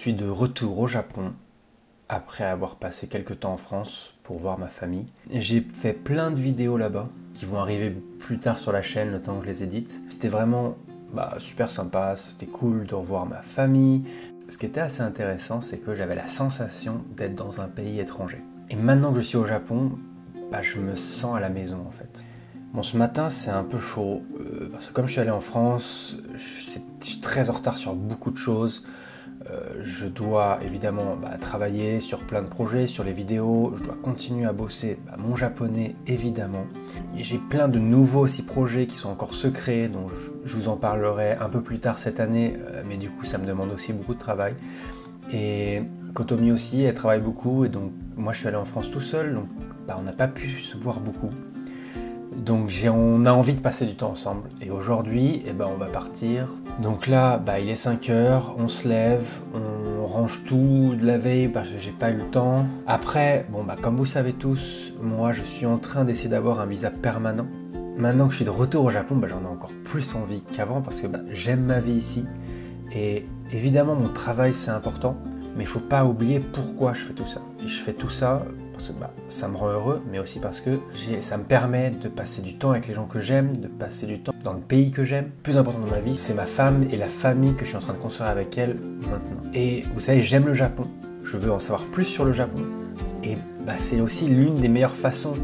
suis de retour au Japon après avoir passé quelques temps en France pour voir ma famille. J'ai fait plein de vidéos là-bas qui vont arriver plus tard sur la chaîne le temps que je les édite. C'était vraiment super sympa, c'était cool de revoir ma famille. Ce qui était assez intéressant, c'est que j'avais la sensation d'être dans un pays étranger. Et maintenant que je suis au Japon, je me sens à la maison en fait. Bon, ce matin c'est un peu chaud, parce que comme je suis allé en France, je suis très en retard sur beaucoup de choses. Je dois évidemment travailler sur plein de projets, sur les vidéos, je dois continuer à bosser mon japonais évidemment. Et j'ai plein de nouveaux aussi projets qui sont encore secrets, donc je vous en parlerai un peu plus tard cette année, mais du coup ça me demande aussi beaucoup de travail. Et Kotomi aussi, elle travaille beaucoup, et donc moi je suis allé en France tout seul, donc on n'a pas pu se voir beaucoup. Donc on a envie de passer du temps ensemble, et aujourd'hui on va partir. Donc là il est 5 h, on se lève, on range tout de la veille parce que j'ai pas eu le temps. Après, comme vous savez tous, moi je suis en train d'essayer d'avoir un visa permanent. Maintenant que je suis de retour au Japon, j'en ai encore plus envie qu'avant parce que j'aime ma vie ici. Et évidemment mon travail c'est important, mais il faut pas oublier pourquoi je fais tout ça. Et je fais tout ça parce que ça me rend heureux, mais aussi parce que ça me permet de passer du temps avec les gens que j'aime, de passer du temps dans le pays que j'aime. Le plus important dans ma vie, c'est ma femme et la famille que je suis en train de construire avec elle maintenant. Et vous savez, j'aime le Japon, je veux en savoir plus sur le Japon. Et c'est aussi l'une des meilleures façons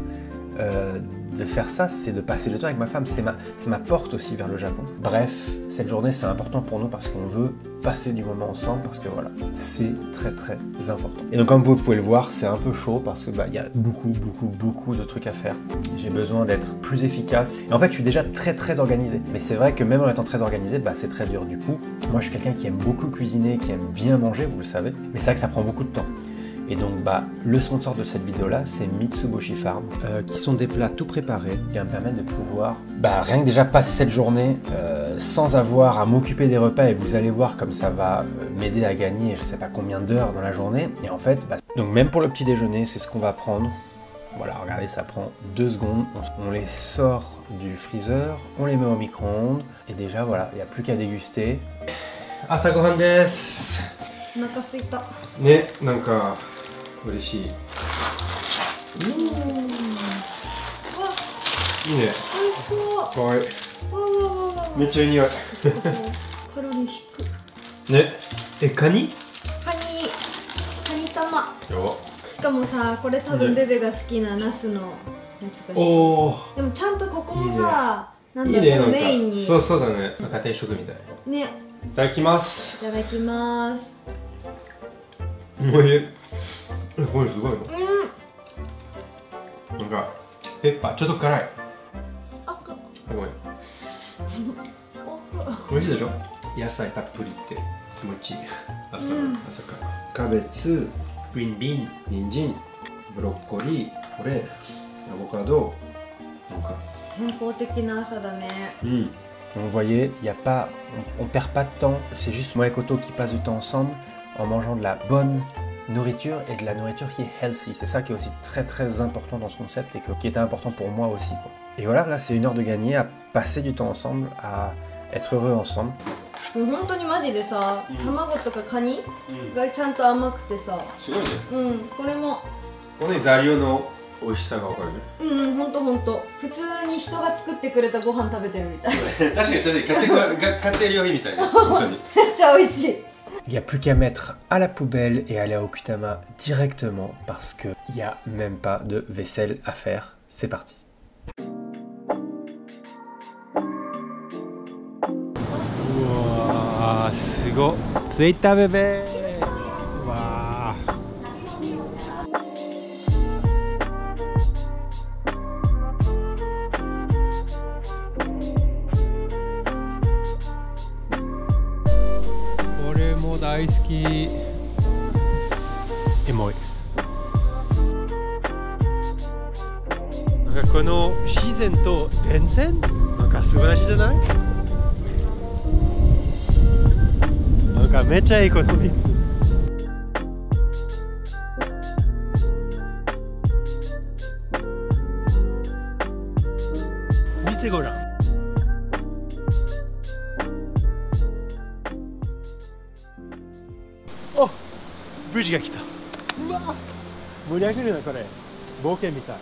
de faire ça, c'est de passer du temps avec ma femme, c'est ma porte aussi vers le Japon. Bref, cette journée c'est important pour nous parce qu'on veut passer du moment ensemble, parce que voilà, c'est très très important. Et donc comme vous pouvez le voir, c'est un peu chaud parce que y a beaucoup de trucs à faire. J'ai besoin d'être plus efficace. Et en fait, je suis déjà très très organisé. Mais c'est vrai que même en étant très organisé, c'est très dur. Du coup, moi je suis quelqu'un qui aime beaucoup cuisiner, qui aime bien manger, vous le savez. Mais c'est vrai que ça prend beaucoup de temps. Et donc le sponsor de cette vidéo là c'est Mitsuboshi Farm, qui sont des plats tout préparés qui vont me permettre de pouvoir rien que déjà passer cette journée sans avoir à m'occuper des repas, et vous allez voir comme ça va m'aider à gagner je sais pas combien d'heures dans la journée. Et en fait donc même pour le petit déjeuner c'est ce qu'on va prendre. Voilà, regardez, ça prend 2 secondes, on les sort du freezer, on les met au micro-ondes et déjà voilà, il n'y a plus qu'à déguster. Asagohan desu. お腹すいたね、なんか嬉しい。いいね。美味しそう。かわいい。わめっちゃいい匂い。カロリー低ね、カニ玉。よ。しかもさ、これ多分ベベが好きなナスのやつだし。おー。でもちゃんとここもさ、なんだいいね、なんかメインに。そうだね。家庭食みたい。ね。いただきます。いただきます。おいしい。これすごいの。なんかペッパーちょっと辛い。ごめん。美味しいでしょ。野菜たっぷりって気持ちいい。朝からキャベツ、グリーンビーン、人参、ブロッコリー、これアボカド。なんか健康的な朝だね。Vous voyez, on perd pas de temps, c'est juste moi et Koto qui passent du temps ensemble en mangeant de la bonne nourriture et de la nourriture qui est healthy. C'est ça qui est aussi très très important dans ce concept et qui était important pour moi aussi, quoi. Et voilà, là c'est 1 heure de gagner à passer du temps ensemble, à être heureux ensemble. 本当にマジでさ、卵とかカニがちゃんと甘くてさ、すごいね。これもこの材料の美味しさがわかるね。ほんと普通に人が作ってくれたご飯食べてるみたい。確かに家庭料理みたいな。本当に。めっちゃ美味しい。Il n'y a plus qu'à mettre à la poubelle et aller à Okutama directement parce qu'il n'y a même pas de vaisselle à faire. C'est parti. Wow, c'est beau. C'est ta bébé. Wow. Daisuki. エモい。なんかこの自然と電線なんか素晴らしいじゃない？なんかめっちゃいいこの水。見てごらん。お、富士が来た。うわ盛り上げるなこれ。冒険みたい。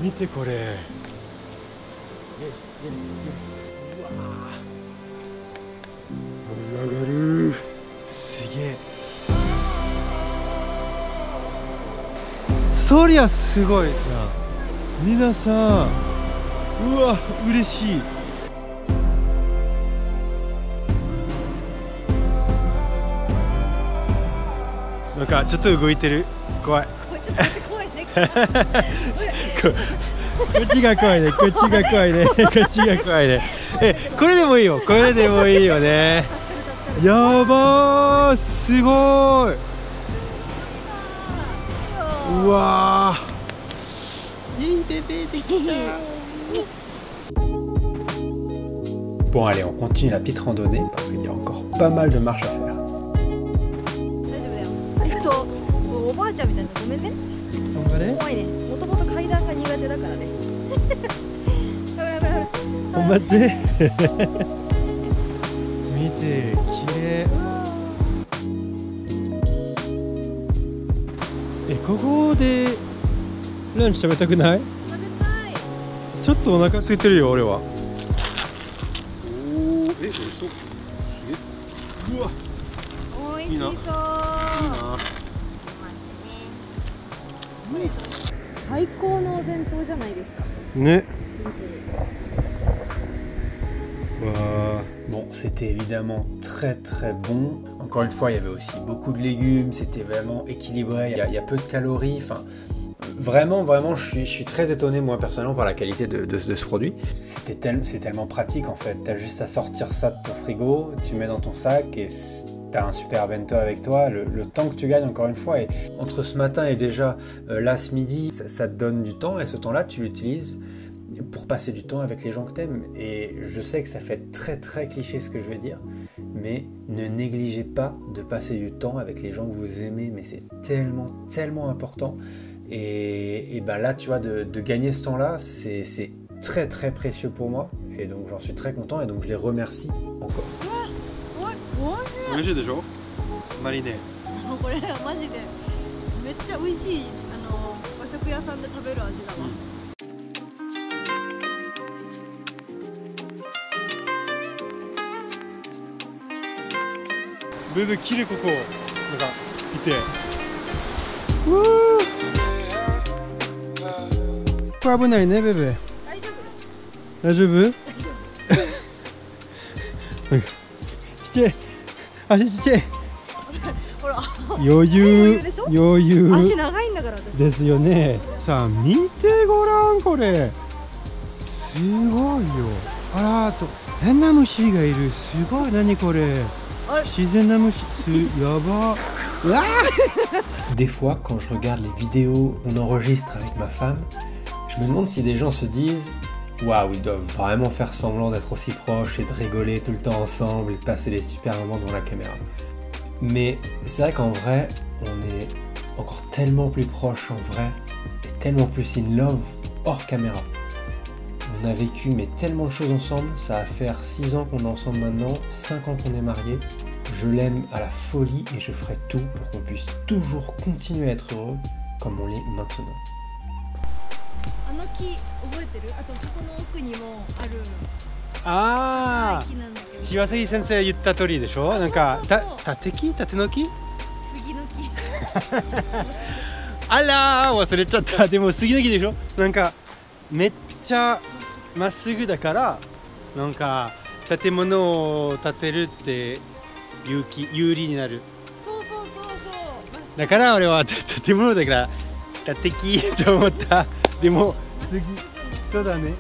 見てこれ。うわ盛り上がる。すげえ。そりゃすごいな。皆さん、うわ嬉しい。なんかちょっと動いてる。怖い。ちょっと待って、怖いね。こっちが怖いね。こっちが怖いね。こっちが怖いね。これでもいいよ。これでもいいよね。やばー、すごーい。うわー。いい出てきた。Bon allez, on continue la petite randonnée parce qu'il y a encore pas mal de marches à faire. 大丈夫だよ。おばあちゃんみたいな、ごめんね。頑張れ。怖いね。もともと階段が苦手だからね。頑張って。見て、綺麗。ここでランチ食べたくない？食べたい。ちょっとお腹空いてるよ、俺は。美味しそう。うわ。美味しそう。いいな。最高のお弁当じゃないですか。ね。Bon, c'était évidemment très très bon. Encore une fois, il y avait aussi beaucoup de légumes, c'était vraiment équilibré, il y a peu de calories. Enfin, vraiment, je suis très étonné, moi personnellement, par la qualité de ce produit. C'est tellement pratique en fait. T'as juste à sortir ça de ton frigo, tu mets dans ton sac et t'as un super bento avec toi. Le temps que tu gagnes, encore une fois, et entre ce matin et déjà là ce midi, ça te donne du temps et ce temps-là, tu l'utilises pour passer du temps avec les gens que t'aimes. Et je sais que ça fait très très cliché ce que je vais dire, mais ne négligez pas de passer du temps avec les gens que vous aimez, mais c'est tellement important. Et ben là, tu vois, de gagner ce temps-là, c'est très très précieux pour moi, et donc j'en suis très content, et donc je les remercie encore. 美味しいでしょ？マリネ。これマジでめっちゃ美味しい和食屋さんで食べる味だわ。ブーブー切るここ。なんか見て。これ危ないね、ブーブー。大丈夫？ちっちゃい。足ちっちゃい。ほら。余裕足長いんだから私。ですよね。さあ見てごらんこれ。すごいよ。あらと変な虫がいる。すごい、何これ。自然な虫、やば。Des fois, quand je regarde les vidéos qu'on enregistre avec ma femme, je me demande si des gens se disent waouh, ils doivent vraiment faire semblant d'être aussi proches et de rigoler tout le temps ensemble et de passer des super moments devant la caméra. Mais c'est vrai qu'en vrai, on est encore tellement plus proches en vrai et tellement plus in love hors caméra. On a vécu mais tellement de choses ensemble, ça va faire 6 ans qu'on est ensemble maintenant, 5 ans qu'on est mariés. Je l'aime à la folie et je ferai tout pour qu'on puisse toujours continuer à être heureux comme on l'est maintenant. あの木覚えてる？あとそこの奥にもある。ああ。岩崎先生言った通りでしょ？なんか縦の木？杉の木。あらー、忘れちゃった。でも杉の木でしょ？なんかめっちゃまっすぐだからなんか建物を建てるって有利になる。そう。だから俺は建物だから建木と思った。でもそうだね、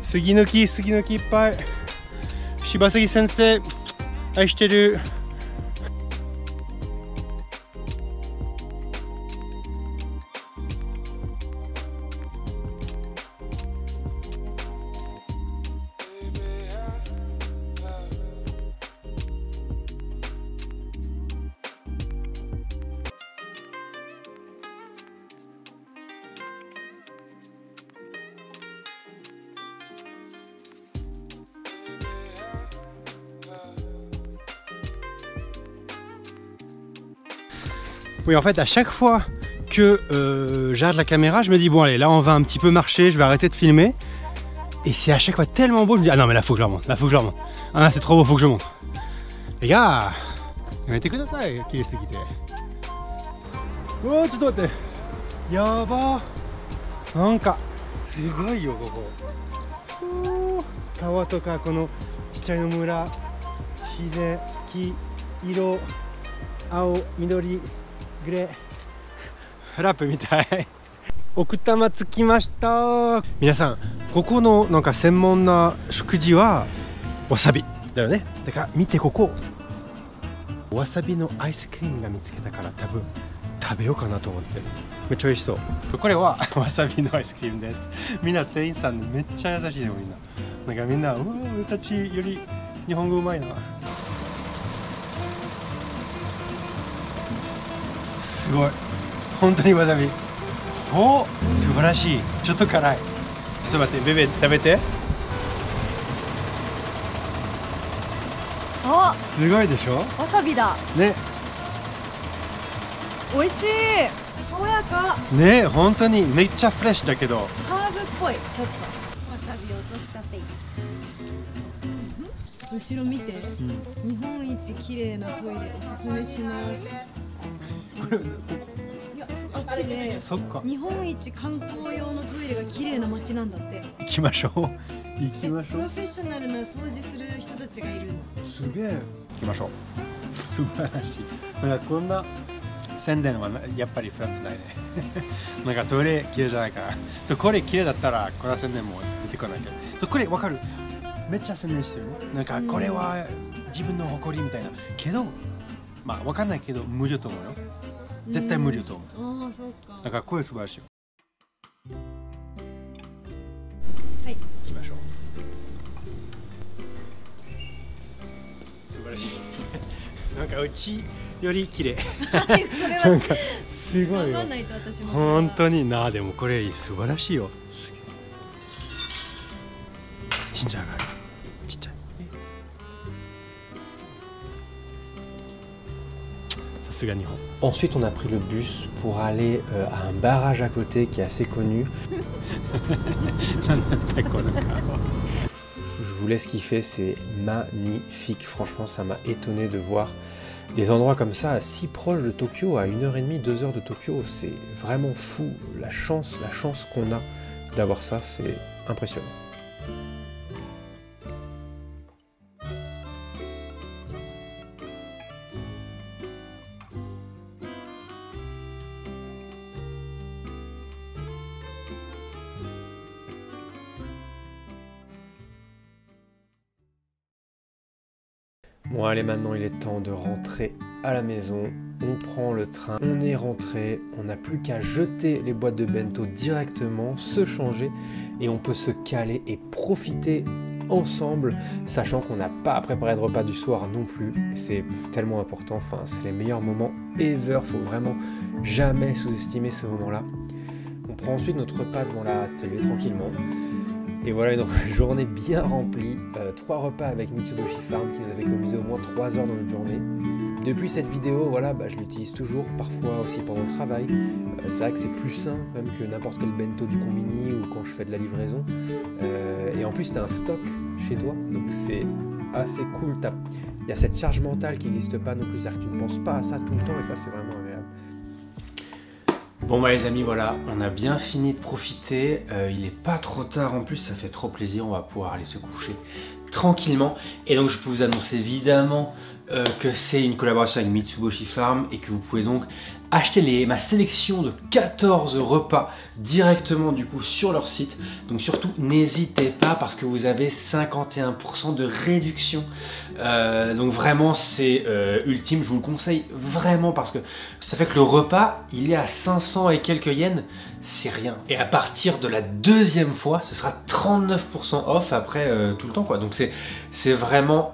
杉の木いっぱい。柴杉先生愛してる。Oui, en fait, à chaque fois que j'arrête la caméra, je me dis bon allez, là on va un petit peu marcher, je vais arrêter de filmer. Et c'est à chaque fois tellement beau, je me dis ah non mais là faut que je remonte, là faut que je remonte. Ah là c'est trop beau, faut que je monte. Les gars, mettez que ça, qui est ce qui était. Oh, tu dois être. Yaba. Nanka. Sugoi yo, koko. Kawa toka, kono chichai no mura, shizen, ki, iro, ao, midori, grey. ラップみたい。奥多摩着きました。皆さん、ここのなんか専門な食事はわさびだよね。だから見てここ。わさびのアイスクリームが見つけたから多分食べようかなと思って。めっちゃ美味しそう。これはわさびのアイスクリームです。みんな店員さんめっちゃ優しいよみんな。なんかみんな俺たちより日本語うまいな。すごい。本当にわさび。お、素晴らしい。ちょっと辛い。ちょっと待って、ベベ食べて。あ、すごいでしょ。わさびだ。ね。美味しい。爽やか。ね、本当にめっちゃフレッシュだけど。ハーブっぽい。ちょっとわさび落としたフェイス。後ろ見て。日本一綺麗なトイレおすすめします。これ。いや、あっちでそっか。日本一観光用のトイレが綺麗な街なんだって。行きましょう。行きましょう。プロフェッショナルな掃除する人たちがいるんだ。すげえ。行きましょう。素晴らしい。なんかこんな宣伝はやっぱりフランスないね。なんかトイレ綺麗じゃないから。とこれ綺麗だったらこの宣伝も出てこないけど。とこれわかる？めっちゃ宣伝してるね。なんかこれは自分の誇りみたいな。けど、まあわかんないけど無理と思うよ。絶対無理と思う。ああ、そうか。だから声素晴らしいよ。はい。行きましょう。素晴らしい。なんかうちより綺麗。なんかすごいよ。本当にな。でもこれ素晴らしいよ。ジンジャーがある。ちっちゃい。さすが日本。Ensuite, on a pris le bus pour aller à un barrage à côté qui est assez connu. Je vous laisse kiffer, c'est magnifique. Franchement, ça m'a étonné de voir des endroits comme ça, si proches de Tokyo, à 1h30, 2h de Tokyo. C'est vraiment fou. La chance qu'on a d'avoir ça, c'est impressionnant. Bon allez, maintenant il est temps de rentrer à la maison, on prend le train, on est rentré, on n'a plus qu'à jeter les boîtes de bento directement, se changer et on peut se caler et profiter ensemble, sachant qu'on n'a pas à préparer de repas du soir non plus, c'est tellement important, enfin c'est les meilleurs moments ever, faut vraiment jamais sous-estimer ce moment-là. On prend ensuite notre repas devant la télé tranquillement. Et voilà une journée bien remplie, 3 repas avec Mitsuboshi Farm qui nous avait économisé au moins 3 heures dans notre journée. Depuis cette vidéo, voilà, je l'utilise toujours, parfois aussi pendant le travail. C'est vrai que c'est plus sain même que n'importe quel bento du combini ou quand je fais de la livraison. Et en plus, tu as un stock chez toi, donc c'est assez cool. Il y a cette charge mentale qui n'existe pas non plus, c'est-à-dire que tu ne penses pas à ça tout le temps et ça c'est vraiment agréable. Bon les amis, voilà, on a bien fini de profiter, il est pas trop tard en plus, ça fait trop plaisir, on va pouvoir aller se coucher tranquillement. Et donc je peux vous annoncer évidemment que c'est une collaboration avec Mitsuboshi Farm et que vous pouvez donc acheter ma sélection de 14 repas directement du coup sur leur site. Donc surtout n'hésitez pas parce que vous avez 51% de réduction. Donc vraiment c'est ultime, je vous le conseille vraiment parce que ça fait que le repas il est à 500 et quelques yens, c'est rien. Et à partir de la deuxième fois, ce sera 39% off après tout le temps quoi. Donc c'est vraiment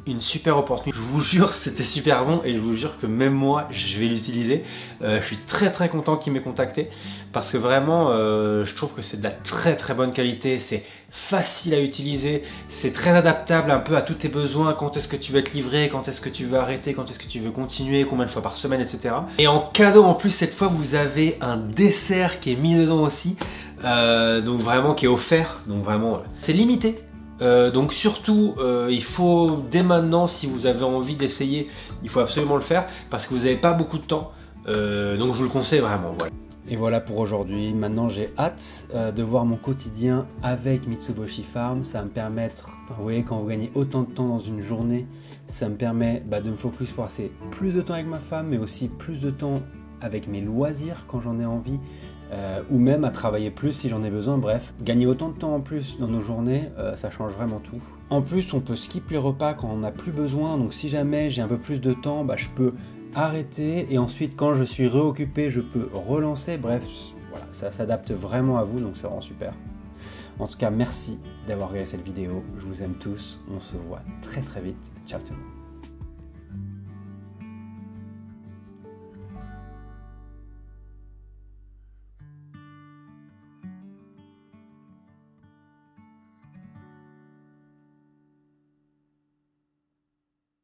une super opportunité. Je vous jure, c'était super bon et je vous jure que même moi, je vais l'utiliser. Je suis très très content qu'il m'ait contacté parce que vraiment, je trouve que c'est de la très bonne qualité. C'est facile à utiliser, c'est très adaptable un peu à tous tes besoins. Quand est-ce que tu veux être livré, quand est-ce que tu veux arrêter, quand est-ce que tu veux continuer, combien de fois par semaine, etc. Et en cadeau, en plus, cette fois, vous avez un dessert qui est mis dedans aussi, donc vraiment qui est offert. Donc vraiment, c'est limité. Donc surtout, il faut dès maintenant, si vous avez envie d'essayer, il faut absolument le faire parce que vous n'avez pas beaucoup de temps. Donc je vous le conseille vraiment. Voilà. Et voilà pour aujourd'hui. Maintenant, j'ai hâte de voir mon quotidien avec Mitsuboshi Farm. Ça va me permettre, vous voyez, quand vous gagnez autant de temps dans une journée, ça me permet de me focus pour passer plus de temps avec ma femme, mais aussi plus de temps avec mes loisirs quand j'en ai envie. Ou même à travailler plus si j'en ai besoin. Bref, gagner autant de temps en plus dans nos journées, ça change vraiment tout. En plus, on peut skip les repas quand on n'a plus besoin, donc si jamais j'ai un peu plus de temps, je peux arrêter et ensuite quand je suis réoccupé, je peux relancer. Bref, voilà, ça s'adapte vraiment à vous, donc c'est vraiment super. En tout cas, merci d'avoir regardé cette vidéo, je vous aime tous, on se voit très vite, ciao tout le monde.